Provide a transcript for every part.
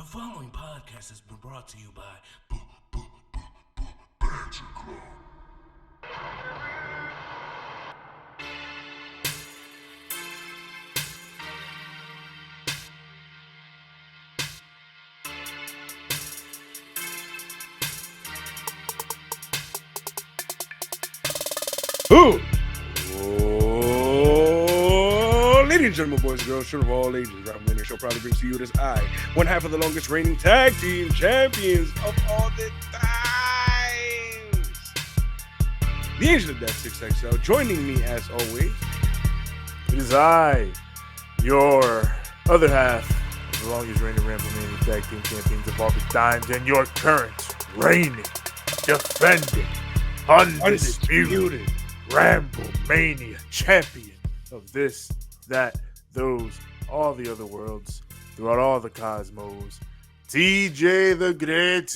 The following podcast has been brought to you by Banter Club. Oh, ladies and gentlemen, boys and girls, children of all ages, Rob Linear Show proudly brings to you this one half of the longest reigning tag team champions of all the times. The Angel of Death 6XL, joining me as always. It is I, your other half of the longest reigning Ramble-Mania tag team champions of all the times, and your current reigning, defending, undisputed Ramble-Mania champion of this, that, those, all the other worlds, throughout all the cosmos, TJ the Great.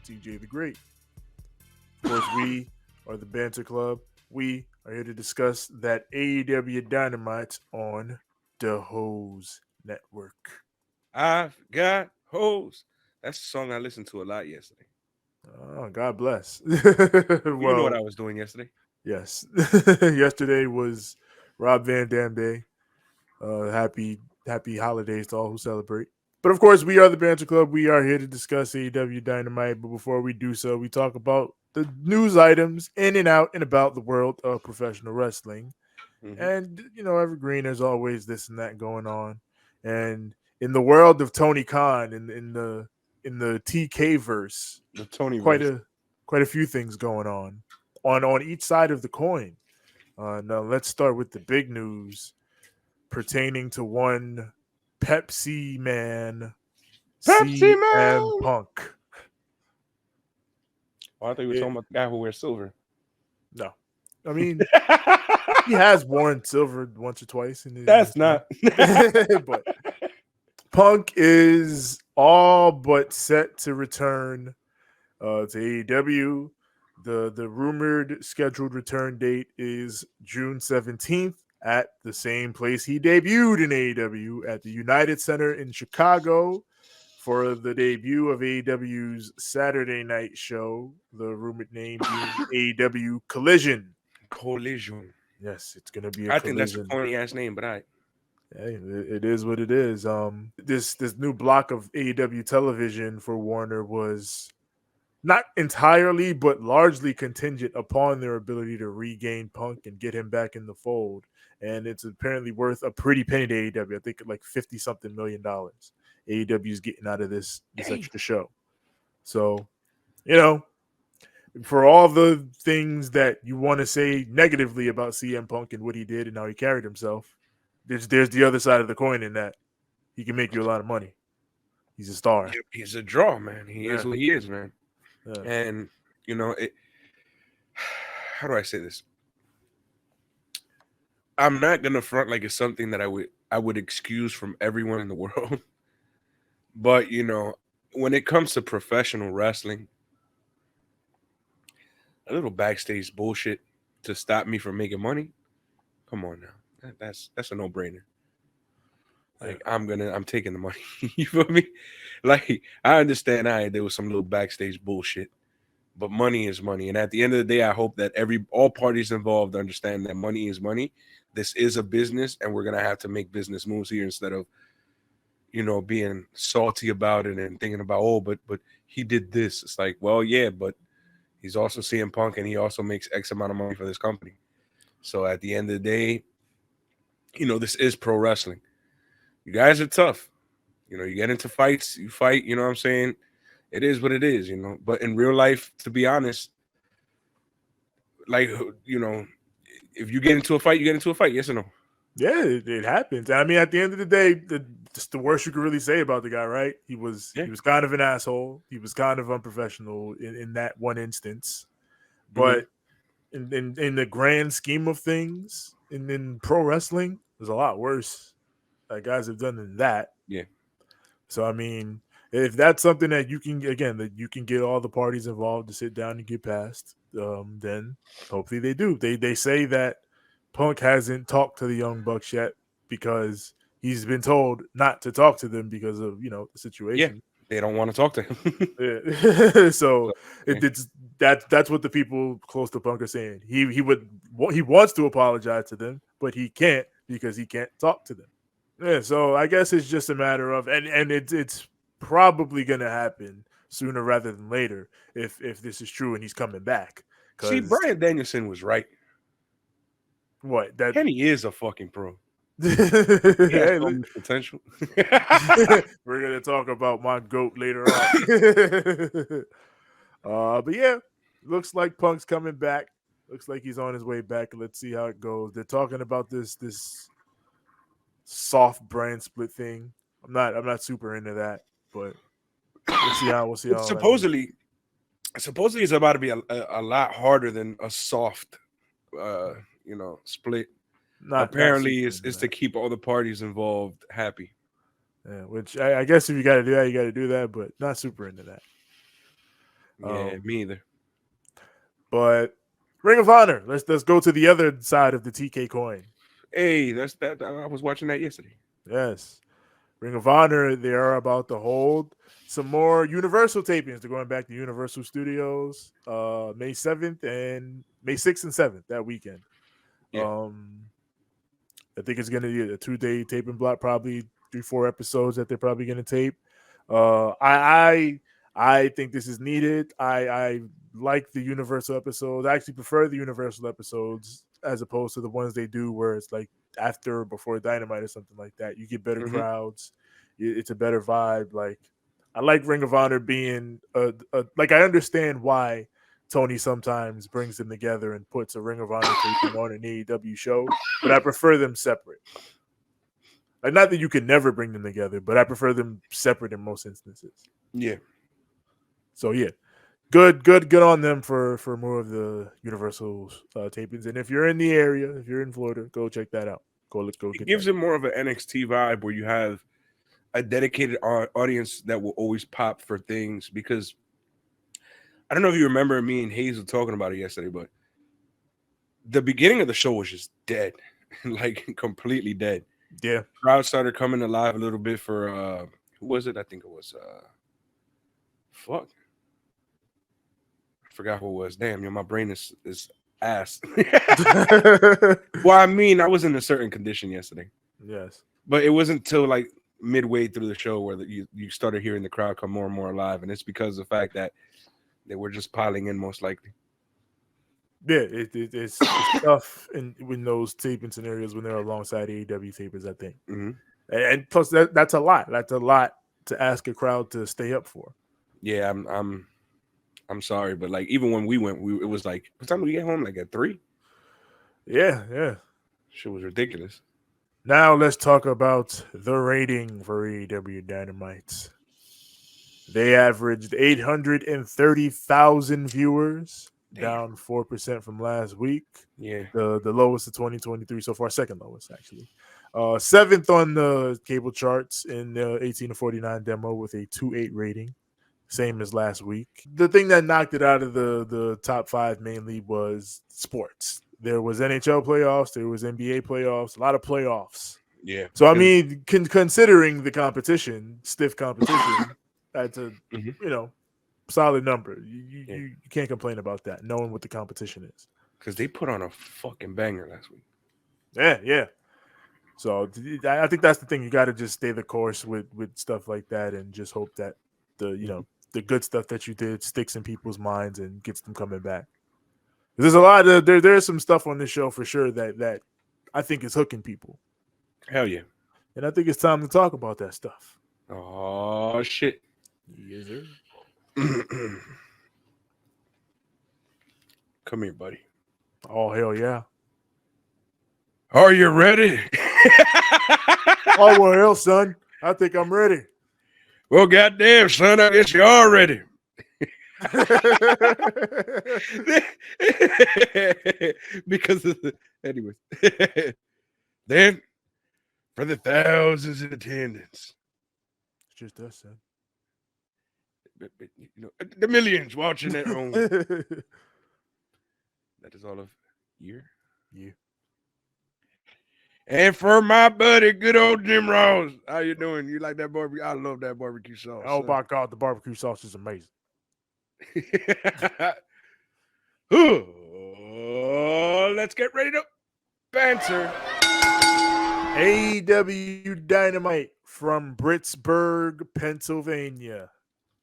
TJ the Great. Of course, we are the Banter Club. We are here to discuss that AEW Dynamite on the Hose Network. I've got hoes. That's the song I listened to a lot yesterday. Oh, God bless. You know what I was doing yesterday? Yes. Yesterday was Rob Van Dam Day. Happy holidays to all who celebrate. But of course, we are the Banter Club. We are here to discuss AEW Dynamite. But before we do so, we talk about the news items in and out and about the world of professional wrestling. Mm-hmm. And, evergreen, there's always this and that going on. And in the world of Tony Khan, in the TK verse, The Tony quite verse. a few things going on each side of the coin. Now let's start with the big news pertaining to one Pepsi Man, CM Punk. Oh, I thought you were talking about the guy who wears silver. No, I mean he has worn silver once or twice. That's not. But Punk is all but set to return to AEW. The rumored scheduled return date is June 17th at the same place he debuted in AEW, at the United Center in Chicago, for the debut of AEW's Saturday night show, the rumored name being AEW Collision. Collision. Yes, it's going to be I Collision. think that's a corny ass name, but Hey, it is what it is. This new block of AEW television for Warner was not entirely, but largely contingent upon their ability to regain Punk and get him back in the fold. And it's apparently worth a pretty penny to AEW. I think like $50-something million. AEW is getting out of this extra show. So, for all the things that you want to say negatively about CM Punk and what he did and how he carried himself, there's the other side of the coin in that he can make you a lot of money. He's a star. he's a draw, man. He is what he is, man. Yeah. And how do I say this? I'm not gonna front like it's something that I would excuse from everyone in the world. But when it comes to professional wrestling, a little backstage bullshit to stop me from making money. Come on now. That's a no-brainer. Like I'm taking the money. You feel me? Like I understand there was some little backstage bullshit, but money is money. And at the end of the day, I hope that all parties involved understand that money is money. This is a business, and we're gonna have to make business moves here instead of being salty about it and thinking about but he did this. It's like, well, yeah, but he's also CM Punk, and he also makes X amount of money for this company. So at the end of the day, this is pro wrestling. You guys are tough. You get into fights, you fight, you know what I'm saying? It is what it is, But in real life, to be honest, like, if you get into a fight, you get into a fight, yes or no? Yeah, it happens. I mean, at the end of the day, just the worst you could really say about the guy, right? He was kind of an asshole. He was kind of unprofessional in that one instance. But in the grand scheme of things, in pro wrestling, there's a lot worse that guys have done than that. Yeah. So, I mean, if that's something that you can get all the parties involved to sit down and get past, then hopefully they do. They say that Punk hasn't talked to the Young Bucks yet because he's been told not to talk to them because of the situation. They don't want to talk to him. Yeah. So yeah. it's that's what the people close to Punk are saying. He wants to apologize to them, but he can't because he can't talk to them. Yeah. So I guess it's just a matter of and it's probably gonna happen sooner rather than later if this is true and he's coming back. See, Bryan Danielson was right. What that Kenny is a fucking pro. He has hey, so much potential. we're gonna talk about my GOAT later on. But yeah, looks like Punk's coming back. Looks like he's on his way back. Let's see how it goes. They're talking about this soft brand split thing. I'm not super into that, but we'll see how supposedly it's about to be a lot harder than a soft split. Apparently it's to keep all the parties involved happy. Yeah, which I guess if you got to do that, you got to do that, but not super into that. Yeah, me either. But Ring of Honor. Let's go to the other side of the TK coin. Hey, that's that. I was watching that yesterday. Yes, Ring of Honor. They are about to hold some more Universal tapings. They're going back to Universal Studios, May 7th and May 6th and 7th that weekend. Yeah. I think it's going to be a 2-day taping block, probably 3-4 episodes that they're probably going to tape. I think this is needed. I like the Universal episodes. I actually prefer the Universal episodes as opposed to the ones they do where it's like after or before Dynamite or something like that. You get better crowds. It's a better vibe. Like I like Ring of Honor being like I understand why Tony sometimes brings them together and puts a Ring of Honor taping on an AEW show, but I prefer them separate. Like not that you can never bring them together, but I prefer them separate in most instances. Yeah. So yeah, good on them for more of the Universal tapings. And if you're in the area, if you're in Florida, go check that out. Go. It gives it more of an NXT vibe where you have a dedicated audience that will always pop for things because. I don't know if you remember me and Hayes were talking about it yesterday, but the beginning of the show was just dead, like completely dead. Yeah. Crowd started coming alive a little bit for who was it? I think it was fuck. I forgot who it was. Damn, my brain is ass. Well, I mean, I was in a certain condition yesterday. Yes. But it wasn't until like midway through the show where you started hearing the crowd come more and more alive, and it's because of the fact that they were just piling in, most likely. Yeah, it's tough in those taping scenarios when they're alongside AEW tapers, I think. Mm-hmm. And plus, that's a lot. That's a lot to ask a crowd to stay up for. Yeah, I'm sorry, but like even when we went, it was like what time did we get home? Like at 3. Yeah. Shit was ridiculous. Now let's talk about the rating for AEW Dynamite. They averaged 830,000 viewers, down 4% from last week. Yeah. The lowest of 2023 so far, second lowest actually. 7th on the cable charts in the 18 to 49 demo with a 2.8 rating, same as last week. The thing that knocked it out of the top 5 mainly was sports. There was NHL playoffs, there was NBA playoffs, a lot of playoffs. Yeah. So I mean, considering the competition, stiff competition. That's a solid number. You can't complain about that, knowing what the competition is. Because they put on a fucking banger last week. Yeah. So I think that's the thing. You got to just stay the course with stuff like that, and just hope that the good stuff that you did sticks in people's minds and gets them coming back. There's a lot of there's some stuff on this show for sure that I think is hooking people. Hell yeah. And I think it's time to talk about that stuff. Oh shit. Yes, sir. Come here, buddy. Oh, hell yeah. Are you ready? Oh, well, hell, son. I think I'm ready. Well, goddamn, son, I guess you are ready. Because of anyways. Then, for the thousands in attendance. It's just us, son. But, the millions watching at home. That is all of year. Yeah. And for my buddy, good old Jim Ross. How you doing? You like that barbecue? I love that barbecue sauce. Oh my God, the barbecue sauce is amazing. Oh, let's get ready to banter. AEW Dynamite from Brittsburg, Pennsylvania.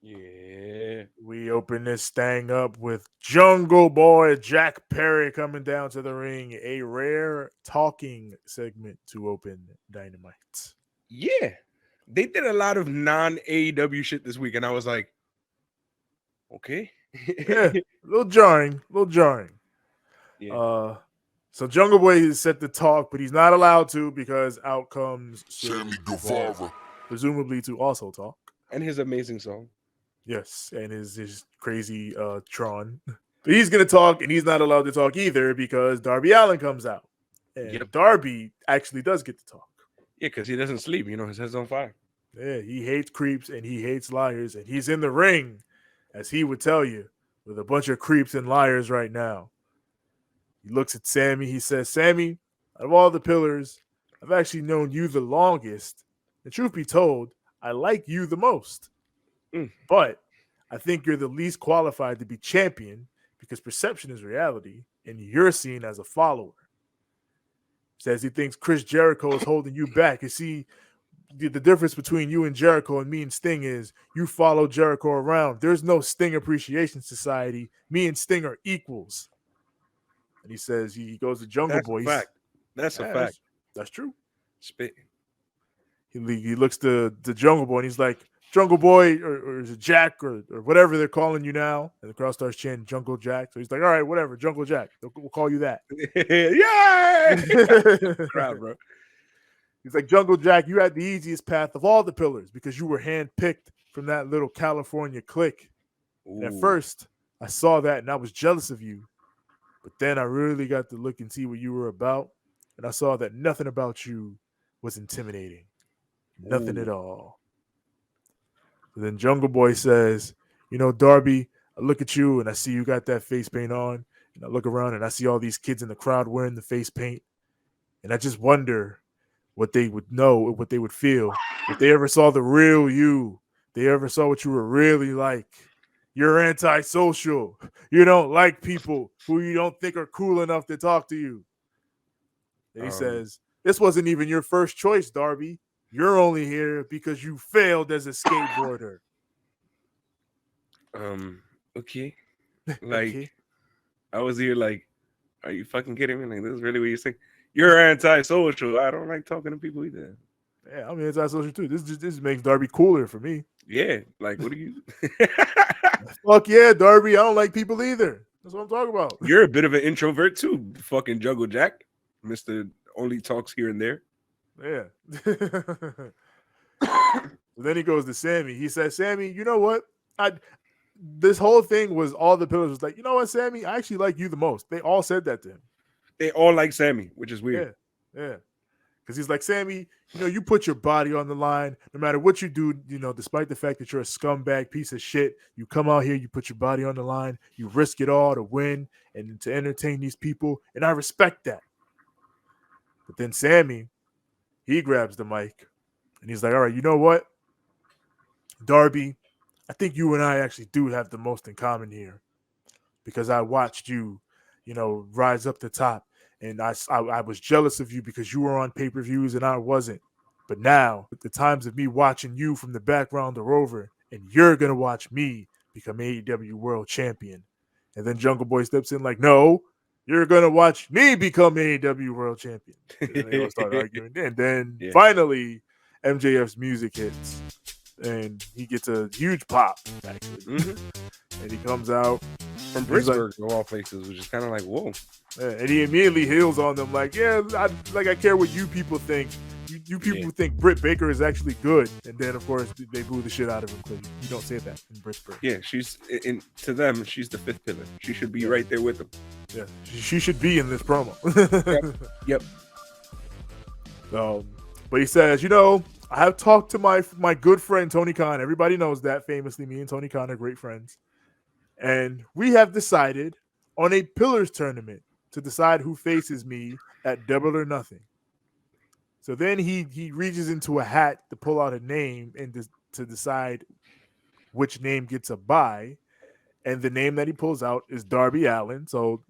Yeah. We open this thing up with Jungle Boy Jack Perry coming down to the ring. A rare talking segment to open Dynamite. Yeah. They did a lot of non-AEW shit this week, and I was like, okay. Yeah, a little jarring. Yeah. So Jungle Boy is set to talk, but he's not allowed to because out comes Sammy Guevara. presumably to also talk. And his amazing song. Yes, and his crazy Tron. But he's gonna talk, and he's not allowed to talk either because Darby Allin comes out, and Darby actually does get to talk. Yeah, because he doesn't sleep. His head's on fire. Yeah, he hates creeps and he hates liars, and he's in the ring, as he would tell you, with a bunch of creeps and liars right now. He looks at Sammy. He says, Sammy, out of all the pillars, I've actually known you the longest. And truth be told, I like you the most. But I think you're the least qualified to be champion because perception is reality and you're seen as a follower. Says he thinks Chris Jericho is holding you back. You see, the difference between you and Jericho and me and Sting is you follow Jericho around. There's no Sting Appreciation Society. Me and Sting are equals. And he says he goes to Jungle Boy. That's a fact. That's true. Spit. He looks to Jungle Boy and he's like, Jungle Boy, or is it Jack, or whatever they're calling you now? And the crowd starts chanting Jungle Jack. So he's like, all right, whatever, Jungle Jack. We'll call you that. Yeah. Crowd, bro. He's like, Jungle Jack, you had the easiest path of all the pillars because you were handpicked from that little California clique. And at first, I saw that and I was jealous of you. But then I really got to look and see what you were about. And I saw that nothing about you was intimidating. Nothing at all. And then Jungle Boy says, Darby, I look at you and I see you got that face paint on. And I look around and I see all these kids in the crowd wearing the face paint. And I just wonder what they would know, what they would feel if they ever saw the real you. They ever saw what you were really like. You're antisocial. You don't like people who you don't think are cool enough to talk to you. And he says, this wasn't even your first choice, Darby. You're only here because you failed as a skateboarder. Okay. Like, I was here like, are you fucking kidding me? Like, this is really what you're saying? You're antisocial. I don't like talking to people either. Yeah, I'm antisocial too. This makes Darby cooler for me. Yeah, like, what are you? Fuck yeah, Darby. I don't like people either. That's what I'm talking about. You're a bit of an introvert too, fucking Jungle Jack. Mr. Only talks here and there. Yeah. Then he goes to Sammy. He says, Sammy, you know what? This whole thing was all the pillars was like, you know what, Sammy? I actually like you the most. They all said that to him. They all like Sammy, which is weird. Yeah. Because he's like, Sammy, you put your body on the line no matter what you do, despite the fact that you're a scumbag piece of shit. You come out here, you put your body on the line, you risk it all to win and to entertain these people. And I respect that. But then Sammy, he grabs the mic and he's like, all right, you know what? Darby, I think you and I actually do have the most in common here because I watched you, rise up the top. And I was jealous of you because you were on pay-per-views and I wasn't. But now, the times of me watching you from the background are over, and you're going to watch me become AEW World Champion. And then Jungle Boy steps in like, no, you're going to watch me become AEW World Champion. And they all start arguing. And then finally, MJF's music hits. And he gets a huge pop, actually. And he comes out. From Brittsburg, of all places, which is kind of like, whoa. Yeah, and he immediately heals on them like, I care what you people think. You people think Britt Baker is actually good. And then, of course, they boo the shit out of him because you don't say that in Brittsburg. Yeah, to them, she's the fifth pillar. She should be right there with them. Yeah, she should be in this promo. Yep. But he says, I have talked to my good friend Tony Khan. Everybody knows that. Famously, me and Tony Khan are great friends. And we have decided on a Pillars tournament to decide who faces me at Double or Nothing. So then he reaches into a hat to pull out a name and to decide which name gets a bye. And the name that he pulls out is Darby Allin. So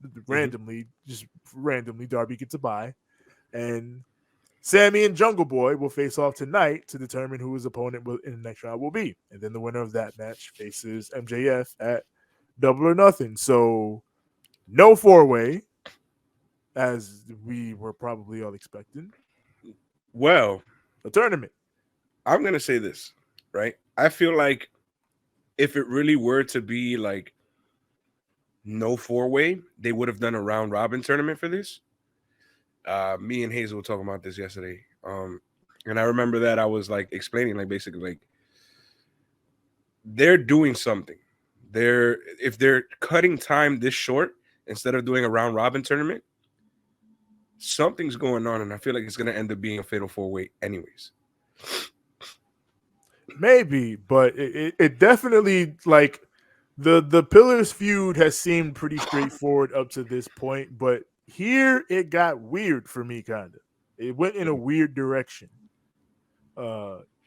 just randomly, Darby gets a bye. And Sammy and Jungle Boy will face off tonight to determine who his opponent in the next round will be. And then the winner of that match faces MJF at Double or Nothing. So no 4-way, as we were probably all expecting. Well, A tournament. I'm gonna say this, right? I feel like if it really were to be like no 4-way, they would have done a round robin tournament for this. Me and Hazel were talking about this yesterday. And I remember that I was like explaining, like basically like they're doing something. If they're cutting time this short instead of doing a round robin tournament, something's going on, and I feel like it's gonna end up being a fatal 4-way anyways. Maybe, but it definitely like the Pillars feud has seemed pretty straightforward up to this point, but here it got weird for me, kind of. It went in a weird direction.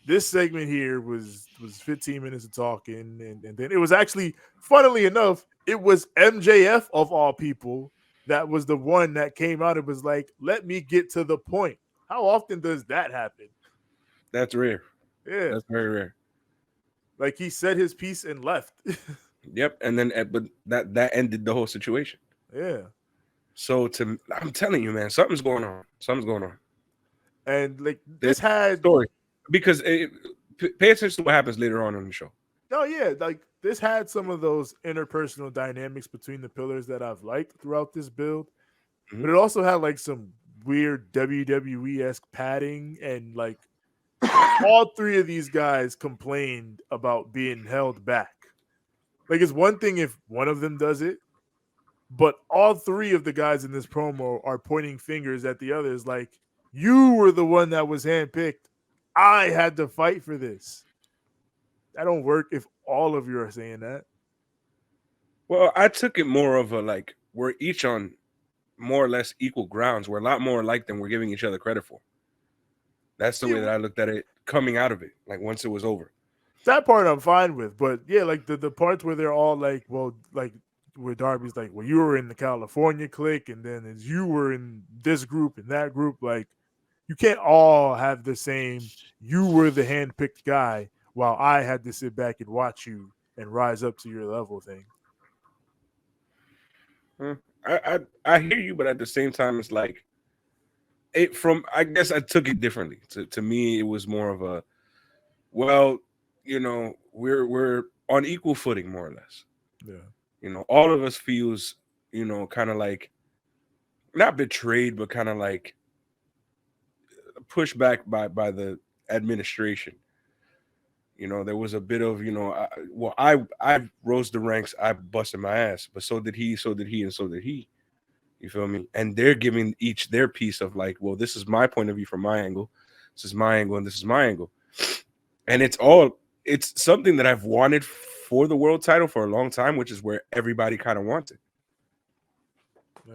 This segment here was 15 minutes of talking, and then it was actually, funnily enough, it was MJF of all people that was the one that came out. It was like, let me get to the point. How often does that happen? That's rare. Yeah, That's very rare. like he said his piece and left. Yep, and then but that ended the whole situation. Yeah. So I'm telling you, man, something's going on. Something's going on. And like There's this had story because pay attention to what happens later on in the show. Oh yeah, like this had some of those interpersonal dynamics between the Pillars that I've liked throughout this build, but it also had like some weird WWE-esque padding, and like all three of these guys complained about being held back. Like it's one thing if one of them does it, but all three of the guys in this promo are pointing fingers at the others like, you were the one that was handpicked. I had to fight for this. That don't work if all of you are saying that. Well, I took it more of a like we're each on more or less equal grounds. We're a lot more alike than we're giving each other credit for. That's the way that I looked at it coming out of it, like once it was over. That part I'm fine with, but yeah, like the parts where they're all like, well, like where Darby's like, well, you were in the California clique, and then as you were in this group and that group, like you can't all have the same. You were the handpicked guy, while I had to sit back and watch you and rise up to your level thing. I hear you, but at the same time, it's like I guess I took it differently. To me, it was more of a, well, you know, we're on equal footing, more or less. Yeah. You know, all of us feels, you know, kind of like not betrayed, but kind of like pushed back by the administration. You know, there was a bit of, you know, I rose the ranks, I busted my ass, but so did he, and so did he. You feel me? And they're giving each their piece of like, well, this is my point of view from my angle. This is my angle, and this is my angle. And it's something that I've wanted for the world title for a long time, which is where everybody kind of wants it.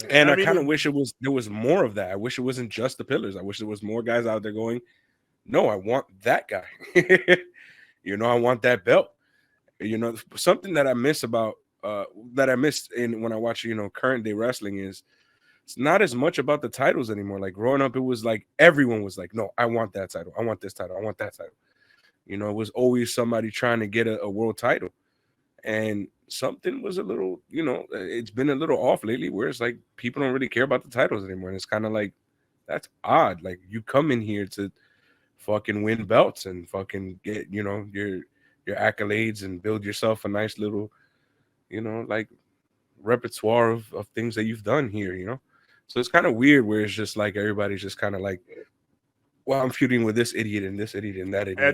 And I kind of wish there was more of that. I wish it wasn't just the Pillars. I wish there was more guys out there going, no, I want that guy. You know, I want that belt. You know, something that I miss about that I missed in when I watch, you know, current day wrestling is it's not as much about the titles anymore. Like growing up, it was like everyone was like, no, I want that title. I want this title. I want that title. You know, it was always somebody trying to get a world title. And something was a little, you know, it's been a little off lately where it's like people don't really care about the titles anymore. And it's kind of like, that's odd. Like you come in here to fucking win belts and fucking get, you know, your accolades and build yourself a nice little, you know, like repertoire of things that you've done here, you know? So it's kind of weird where it's just like everybody's just kind of like, well, I'm feuding with this idiot and this idiot and that idiot. And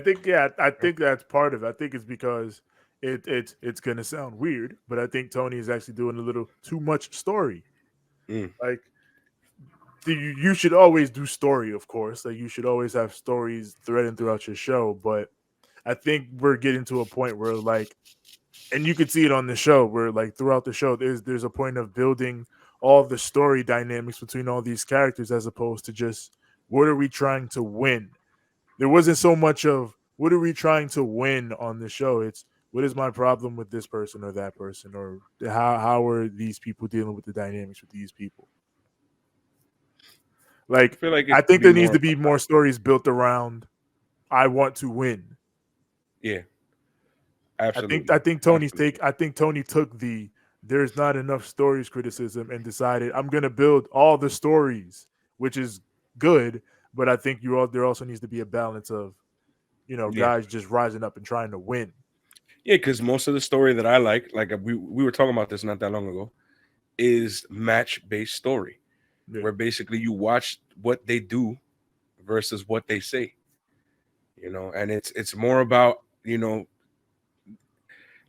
I think that's part of it. I think it's because it's gonna sound weird, but I think Tony is actually doing a little too much story. Like you should always do story, of course. Like you should always have stories threading throughout your show, but I think we're getting to a point where like, and you could see it on the show where like throughout the show there's a point of building all the story dynamics between all these characters as opposed to just what are we trying to win? There wasn't so much of what are we trying to win on the show. It's what is my problem with this person or that person, or how are these people dealing with the dynamics with these people? I Like, feel like it I should think be there needs more to be about more stories built around I want to win. yeah, I think absolutely. I think Tony's take. I think Tony took the there's not enough stories criticism and decided I'm going to build all the stories, which is good. But I think there also needs to be a balance of Yeah. guys just rising up and trying to win. Yeah, because most of the story that I like we were talking about this not that long ago, is match based story, Yeah. where basically you watch what they do versus what they say, and it's more about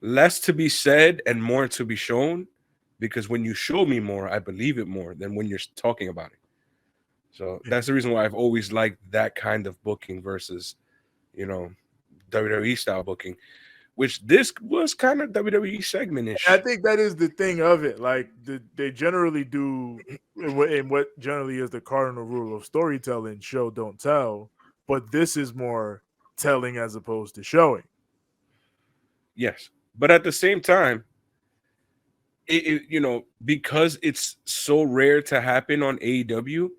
less to be said and more to be shown, because when you show me more, I believe it more than when you're talking about it. So Yeah. that's the reason why I've always liked that kind of booking versus you know WWE style booking, which this was kind of WWE segment I ish. think that is the thing of it. Like they generally do in what generally is the cardinal rule of storytelling: show, don't tell. But this is more telling as opposed to showing. Yes, but at the same time, because it's so rare to happen on AEW,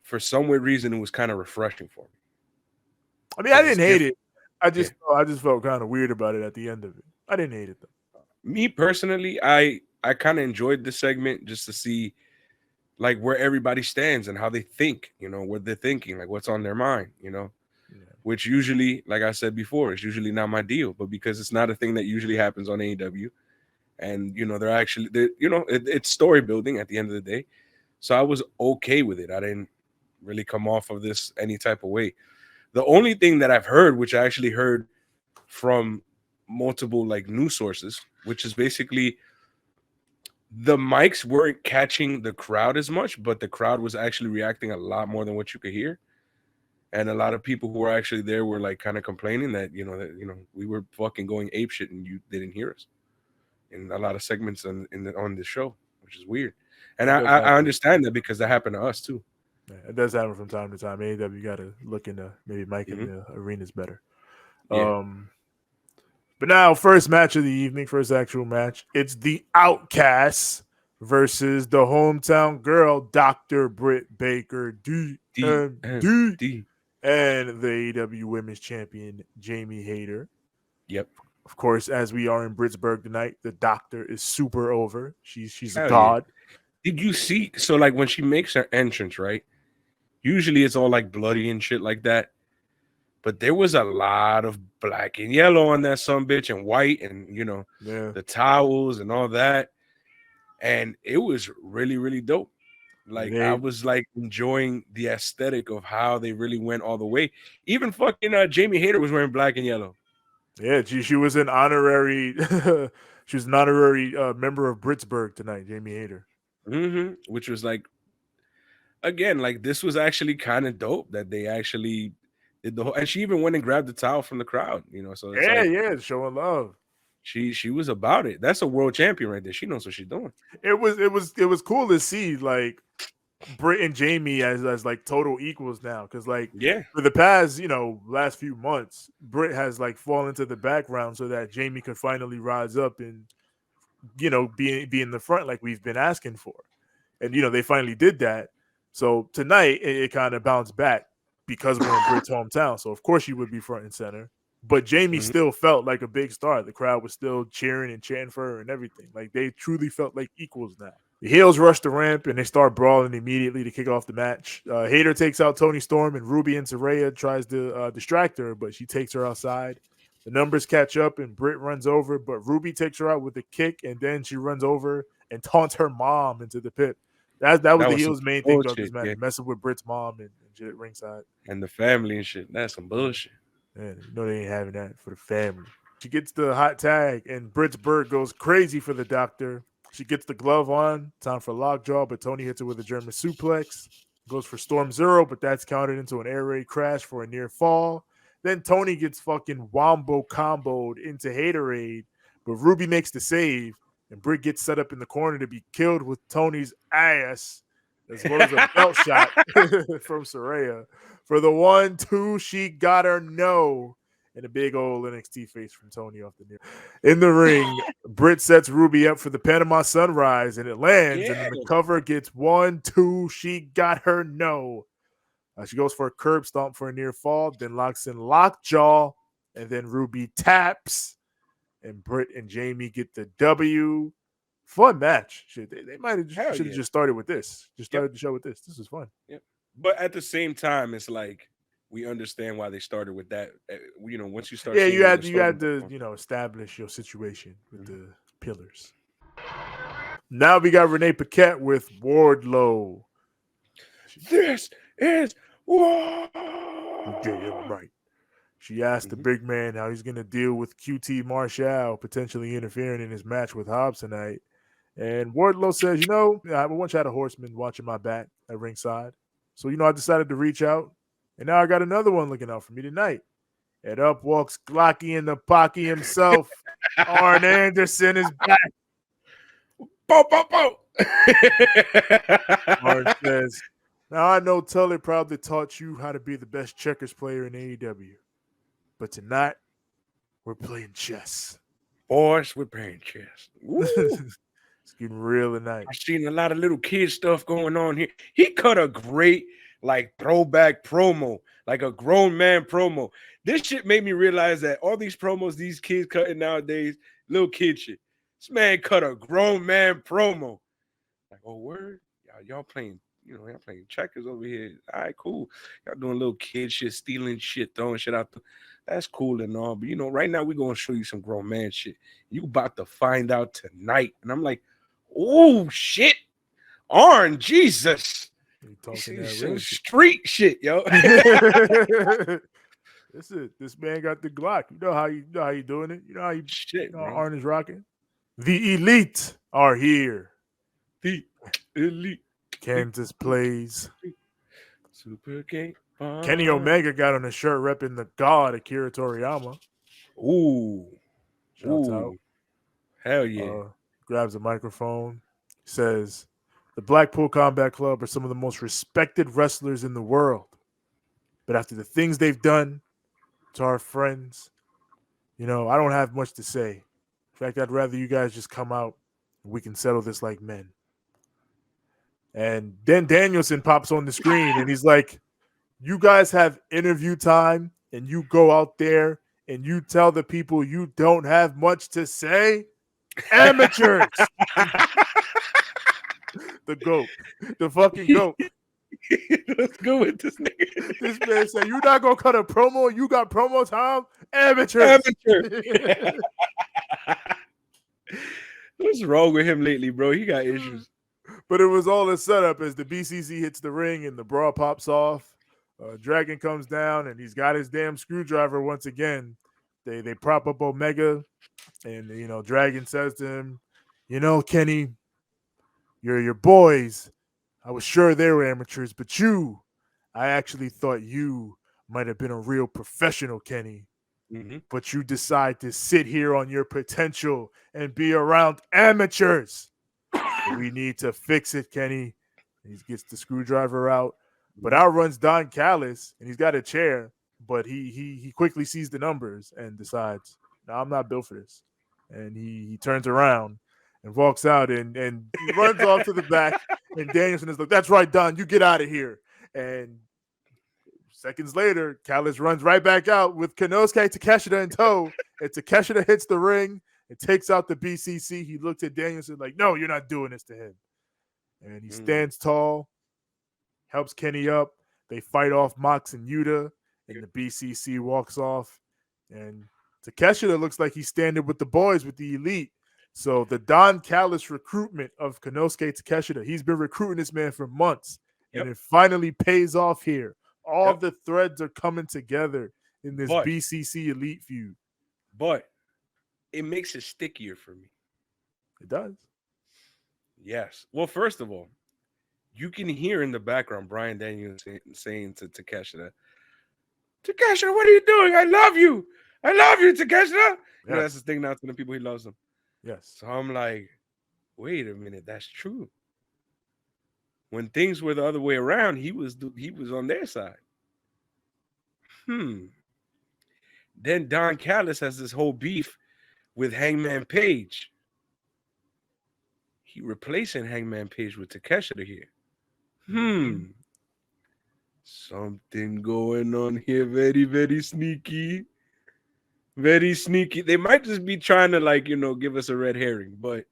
for some weird reason, it was kind of refreshing for me I mean, I because it's didn't hate different. it. I Yeah, just felt kind of weird about it at the end of it. I didn't hate it though. me personally, I kind of enjoyed the segment just to see like where everybody stands and how they think, what they're thinking, like what's on their mind, Yeah. which usually, like I said before, is usually not my deal, but because it's not a thing that usually happens on AEW, and it's story building at the end of the day, so I was okay with it. I didn't really come off of this any type of way. The only thing that I've heard, which I actually heard from multiple like news sources, which is basically the mics weren't catching the crowd as much, but the crowd was actually reacting a lot more than what you could hear. And a lot of people who were actually there were like kind of complaining that we were fucking going ape shit and you didn't hear us in a lot of segments on the show, which is weird. And It I, does I I happen. understand that because that happened to us too. Yeah, it does happen from time to time. AEW got to look into maybe making Hmm. the arenas better. Yeah, But now, first match of the evening, first actual match. It's the Outcasts versus the hometown girl, Dr. Britt Baker, DMD, DMD. and the AEW Women's Champion, Jamie Hayter. Yep. Of course, as we are in Brittsburg tonight, the Doctor is super over. She's a Hell yeah. god. Did you see? So like when she makes her entrance, right? Usually it's all like bloody and shit like that. But there was a lot of black and yellow on that some bitch and white and Yeah. the towels and all that. And it was really, really dope. Like I They was like enjoying the aesthetic of how they really went all the way. Even fucking Jamie Hayter was wearing black and yellow. Yeah, she was an honorary she was an honorary member of Brittsburg tonight, Jamie Hayter. Which was like again, like this was actually kind of dope that they actually did the whole, and she even went and grabbed the towel from the crowd, so it's Yeah, like yeah, showing love. she was about it. That's a world champion right there. She knows what she's doing. It was cool to see like Britt and Jamie as like total equals now, because like Yeah. for the past last few months, Britt has like fallen to the background so that Jamie could finally rise up and be in the front like we've been asking for, and they finally did that. So tonight it kind of bounced back because we're in Britt's hometown, so of course she would be front and center. But Jamie Mhm. still felt like a big star. The crowd was still cheering and chanting for her and everything. Like they truly felt like equals now. The heels rush the ramp and they start brawling immediately to kick off the match. Hayter takes out Tony Storm and Ruby and Saraya tries to distract her, but she takes her outside. The numbers catch up and Britt runs over, but Ruby takes her out with a kick and then she runs over and taunts her mom into the pit. That was That the was some heels' main thing throughout this bullshit. match, Yeah. messing with Britt's mom and shit at ringside. And the family and shit. That's some bullshit. Man, they ain't having that for the family. She gets the hot tag, and Brittsburg goes crazy for the Doctor. She gets the glove on. Time for lockjaw, but Tony hits her with a German suplex. Goes for Storm Zero, but that's counted into an air raid crash for a near fall. Then Tony gets fucking wombo comboed into Haterade, but Ruby makes the save, and Britt gets set up in the corner to be killed with Tony's ass. as well as a belt shot from Saraya. For the 1-2, she got her no. And a big old NXT face from Tony off the near. In the ring, Britt sets Ruby up for the Panama Sunrise, and it lands. And then the cover gets 1-2. She got her no. She goes for a curb stomp for a near fall, then locks in lockjaw, and then Ruby taps, and Britt and Jamie get the W. Fun match. Shit, they might have should have just started with this. Just started the show with this. This was fun. Yep. But at the same time, it's like we understand why they started with that. Once you start, you had to establish your situation with the pillars. Now we got Renee Paquette with Wardlow. This is right. She asked the big man how he's going to deal with QT Marshall potentially interfering in his match with Hobbs tonight. And Wardlow says, I once had a horseman watching my back at ringside. So, I decided to reach out. And now I got another one looking out for me tonight. And up walks Glocky in the Pocky himself. Arn Anderson is back. Bo, bo, bo. Arn says, now I know Tully probably taught you how to be the best checkers player in AEW. But tonight, we're playing chess. Boys, we're playing chess. It's getting real tonight. I've seen a lot of little kid stuff going on here. He cut a great, throwback promo, like a grown man promo. This shit made me realize that all these promos these kids cutting nowadays, little kid shit. This man cut a grown man promo. Like, oh, word? Y'all playing, y'all playing checkers over here. All right, cool. Y'all doing little kid shit, stealing shit, throwing shit out. That's cool and all. But, right now we're going to show you some grown man shit. You about to find out tonight. And I'm like, oh, shit. Arn, Jesus. Some street shit, yo. This man got the Glock. You know how you doing it. You know how you Arn is rocking. The elite are here. The elite. Kansas plays. Super King. Kenny Omega got on a shirt repping the god Akira Toriyama. Ooh. Shouts out. Hell yeah. Grabs a microphone. Says, the Blackpool Combat Club are some of the most respected wrestlers in the world. But after the things they've done to our friends, I don't have much to say. In fact, I'd rather you guys just come out and we can settle this like men. And then Danielson pops on the screen and he's like, you guys have interview time and you go out there and you tell the people you don't have much to say? Amateurs! The GOAT. The fucking GOAT. Let's go with this nigga. This man said, you're not going to cut a promo? You got promo time? Amateurs! What's wrong with him lately, bro? He got issues. But it was all a setup as the BCC hits the ring and the bra pops off. Dragon comes down and he's got his damn screwdriver once again. They prop up Omega and, Dragon says to him, Kenny, your boys, I was sure they were amateurs, but I actually thought you might have been a real professional, Kenny. Mm-hmm. But you decide to sit here on your potential and be around amateurs. We need to fix it, Kenny. He gets the screwdriver out. But out runs Don Callis, and he's got a chair, but he quickly sees the numbers and decides, no, I'm not built for this. And he turns around and walks out and he runs off to the back, and Danielson is like, that's right, Don, you get out of here. And seconds later, Callis runs right back out with Konosuke Takeshita in tow, and Takeshita hits the ring and takes out the BCC. He looks at Danielson like, no, you're not doing this to him. And he stands tall, helps Kenny up. They fight off Mox and Yuta, and the BCC walks off. And Takeshita looks like he's standing with the boys, with the elite. So the Don Callis recruitment of Konosuke Takeshita, he's been recruiting this man for months, and it finally pays off here. All the threads are coming together in this BCC elite feud. But it makes it stickier for me. It does. Yes. Well, first of all, you can hear in the background Bryan Daniels saying to Takeshita, Takeshita, what are you doing? I love you. I love you, Takeshita. That's the thing now to the people he loves them. Yes. So I'm like, wait a minute, that's true. when things were the other way around, he was on their side. Then Don Callis has this whole beef with Hangman Page. He replacing Hangman Page with Takeshita here. Something going on here. Very, very sneaky. Very sneaky. They might just be trying to give us a red herring, but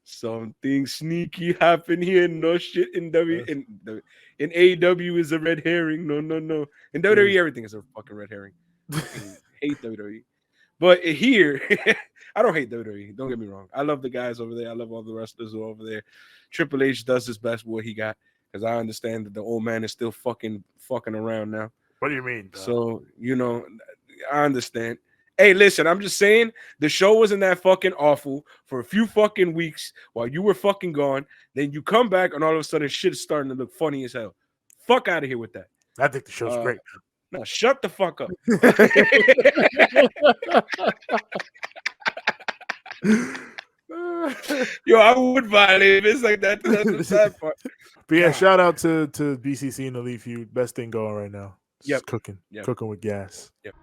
something sneaky happened here. No shit in AEW is a red herring. No. In WWE, everything is a fucking red herring. I hate WWE. But here, I don't hate WWE. Don't get me wrong. I love the guys over there. I love all the wrestlers who are over there. Triple H does his best with what he got, because I understand that the old man is still fucking around now. What do you mean, bro? So, I understand. Hey, listen, I'm just saying the show wasn't that fucking awful for a few fucking weeks while you were fucking gone. Then you come back and all of a sudden shit is starting to look funny as hell. Fuck out of here with that. I think the show's great. No, shut the fuck up. Yo, I would violate if it's like that. That's the sad part. But yeah, shout out to BCC and Elite Feud. Best thing going right now. Yep. Cooking with gas. Yep.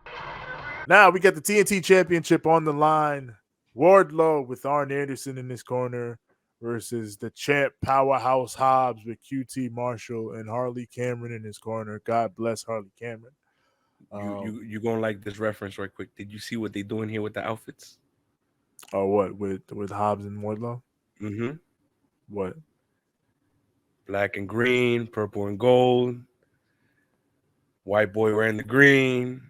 Now we got the TNT Championship on the line. Wardlow with Arn Anderson in his corner versus the champ Powerhouse Hobbs with QT Marshall and Harley Cameron in his corner. God bless Harley Cameron. You gonna like this reference right quick? Did you see what they doing here with the outfits? Oh, what with Hobbs and Wardlow? Mm-hmm. What? Black and green, purple and gold. White boy wearing the green.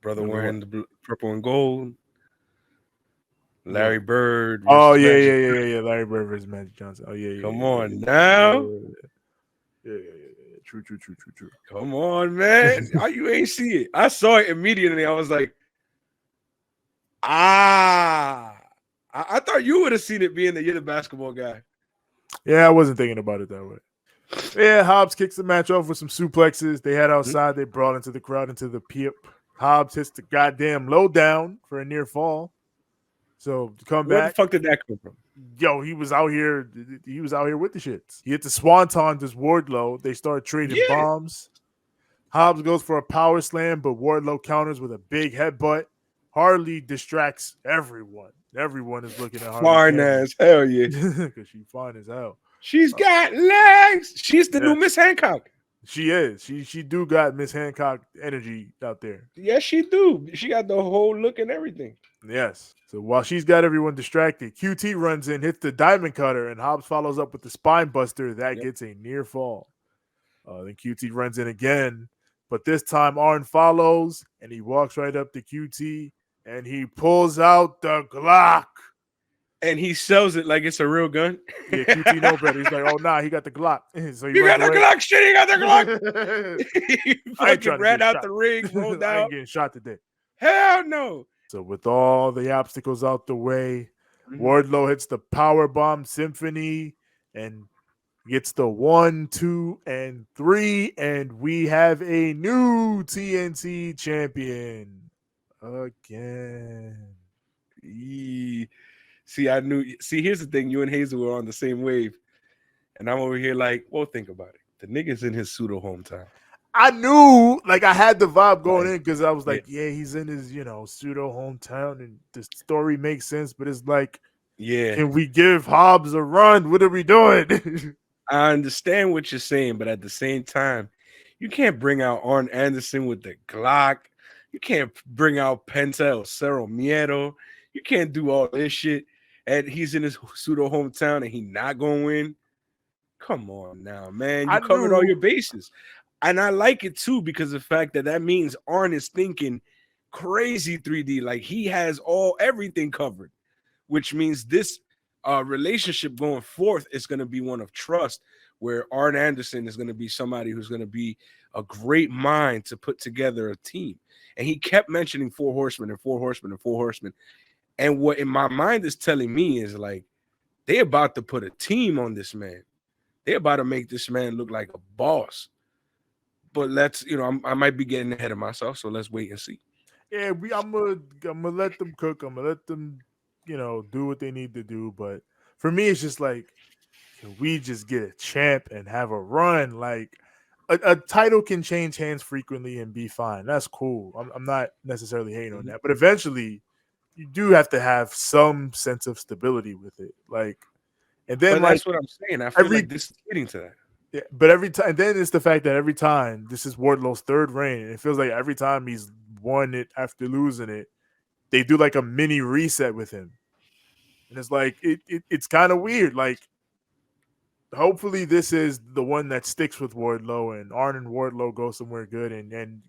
Brother wearing the purple and gold. Larry Bird. Oh, yeah. Larry Bird versus Magic Johnson. Oh, yeah. Come on now. Yeah. True. Come on, man. You ain't see it. I saw it immediately. I was like, I thought you would have seen it being that you're the basketball guy. Yeah, I wasn't thinking about it that way. Yeah, Hobbs kicks the match off with some suplexes. They head outside. They brawl into the crowd, into the pip. Hobbs hits the goddamn low down for a near fall. So to come Where back. the fuck did that come from? Yo, he was out here. He was out here with the shits. He hit the swanton to Wardlow. They start trading bombs. Hobbs goes for a power slam, but Wardlow counters with a big headbutt. Harley distracts everyone. Everyone is looking at Harley. Fine as hell, yeah. Because she's fine as hell. She's got legs. She's the new Miss Hancock. She is. She do got Miss Hancock energy out there. Yes, she do. She got the whole look and everything. Yes. So while she's got everyone distracted, QT runs in, hits the diamond cutter, and Hobbs follows up with the spine buster. That gets a near fall. Then QT runs in again, but this time Arn follows, and he walks right up to QT, and he pulls out the Glock. And he sells it like it's a real gun. Yeah, QT no better. He's like, oh, nah, he got the Glock. So you got the Glock? Shit, he got the Glock. He fucking ran out the ring, rolled out. I ain't getting shot today. Hell no. So with all the obstacles out the way, Wardlow hits the Powerbomb Symphony and gets the 1, 2, and 3, and we have a new TNT champion again. See, here's the thing. You and Hazel were on the same wave. And I'm over here like, well, think about it. The nigga's in his pseudo hometown. I knew, like, I had the vibe going in because I was like, yeah, he's in his, pseudo hometown, and the story makes sense. But it's like, can we give Hobbs a run? What are we doing? I understand what you're saying, but at the same time, you can't bring out Arn Anderson with the Glock. You can't bring out Penta or Cero Miedo. You can't do all this shit. And he's in his pseudo hometown and he not going to win. Come on now, man. You covered all your bases. And I like it too because of the fact that means Arn is thinking crazy 3D. Like he has everything covered, which means this relationship going forth is going to be one of trust, where Arn Anderson is going to be somebody who's going to be a great mind to put together a team. And he kept mentioning 4 horsemen and 4 horsemen and 4 horsemen. And what in my mind is telling me is like, they about to put a team on this man. They're about to make this man look like a boss. But let's, I might be getting ahead of myself, so let's wait and see. Yeah, I'm gonna let them cook. I'm gonna let them, do what they need to do. But for me, it's just like, can we just get a champ and have a run? Like a title can change hands frequently and be fine. That's cool. I'm not necessarily hating on that, but eventually you do have to have some sense of stability with it. Like, and then But like that's what I'm saying. I feel like this is getting to that. yeah, but every time, and then it's the fact that every time this is Wardlow's third reign, and it feels like every time he's won it after losing it, they do like a mini reset with him, and it's like it's kind of weird. Like, hopefully, this is the one that sticks with Wardlow, and Arn and Wardlow go somewhere good, and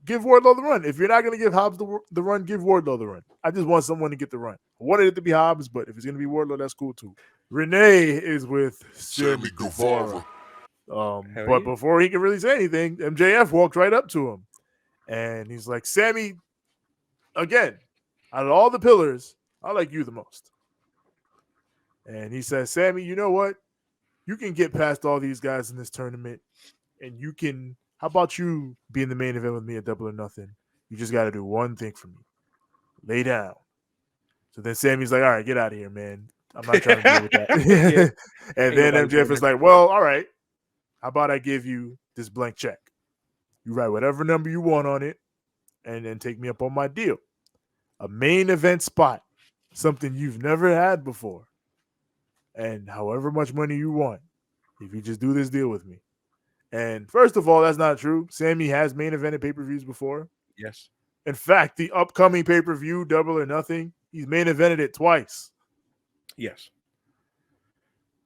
give Wardlow the run. If you're not going to give Hobbs the run, give Wardlow the run. I just want someone to get the run. I wanted it to be Hobbs, but if it's going to be Wardlow, that's cool too. Renee is with Sammy Guevara. But before he can really say anything, MJF walked right up to him. And he's like, Sammy, again, out of all the pillars, I like you the most. And he says, Sammy, you know what? You can get past all these guys in this tournament. And you can, how about you be in the main event with me at Double or Nothing? You just got to do one thing for me. Lay down. So then Sammy's like, all right, get out of here, man. I'm not trying to deal with that. And then MJF is like, well, all right. How about I give you this blank check? You write whatever number you want on it and then take me up on my deal. A main event spot, something you've never had before. And however much money you want, if you just do this deal with me. And first of all, that's not true. Sammy has main evented pay-per-views before. Yes. In fact, the upcoming pay-per-view, Double or Nothing, he's main evented it twice. Yes.